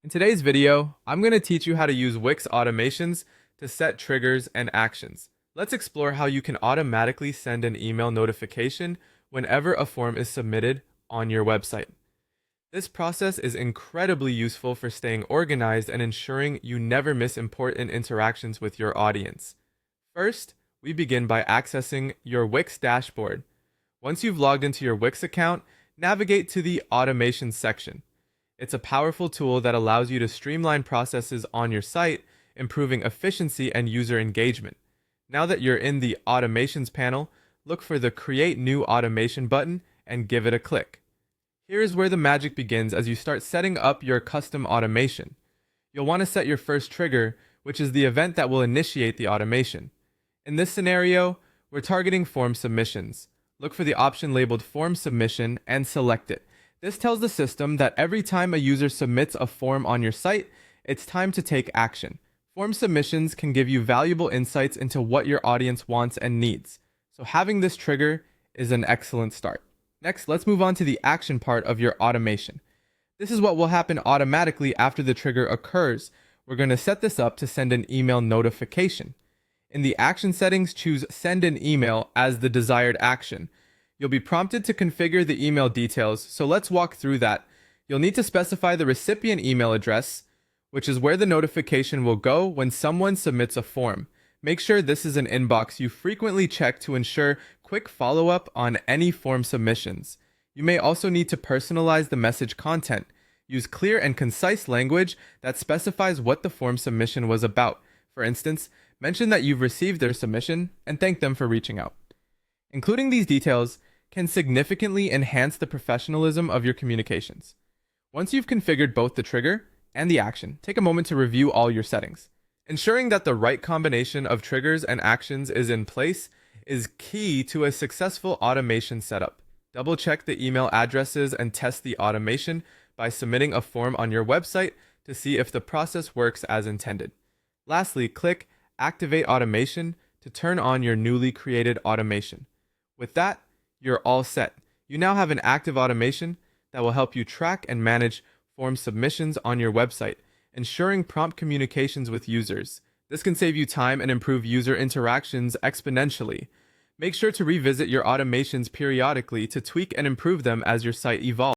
In today's video, I'm going to teach you how to use Wix automations to set triggers and actions. Let's explore how you can automatically send an email notification whenever a form is submitted on your website. This process is incredibly useful for staying organized and ensuring you never miss important interactions with your audience. First, we begin by accessing your Wix dashboard. Once you've logged into your Wix account, navigate to the Automation section. It's a powerful tool that allows you to streamline processes on your site, improving efficiency and user engagement. Now that you're in the Automations panel, look for the Create New Automation button and give it a click. Here is where the magic begins as you start setting up your custom automation. You'll want to set your first trigger, which is the event that will initiate the automation. In this scenario, we're targeting form submissions. Look for the option labeled Form Submission and select it. This tells the system that every time a user submits a form on your site, it's time to take action. Form submissions can give you valuable insights into what your audience wants and needs, so having this trigger is an excellent start. Next, let's move on to the action part of your automation. This is what will happen automatically after the trigger occurs. We're going to set this up to send an email notification. In the action settings, choose Send an Email as the desired action. You'll be prompted to configure the email details, so let's walk through that. You'll need to specify the recipient email address, which is where the notification will go when someone submits a form. Make sure this is an inbox you frequently check to ensure quick follow-up on any form submissions. You may also need to personalize the message content. Use clear and concise language that specifies what the form submission was about. For instance, mention that you've received their submission and thank them for reaching out. Including these details can significantly enhance the professionalism of your communications. Once you've configured both the trigger and the action, take a moment to review all your settings. Ensuring that the right combination of triggers and actions is in place is key to a successful automation setup. Double-check the email addresses and test the automation by submitting a form on your website to see if the process works as intended. Lastly, click Activate Automation to turn on your newly created automation. With that, you're all set. You now have an active automation that will help you track and manage form submissions on your website, ensuring prompt communications with users. This can save you time and improve user interactions exponentially. Make sure to revisit your automations periodically to tweak and improve them as your site evolves.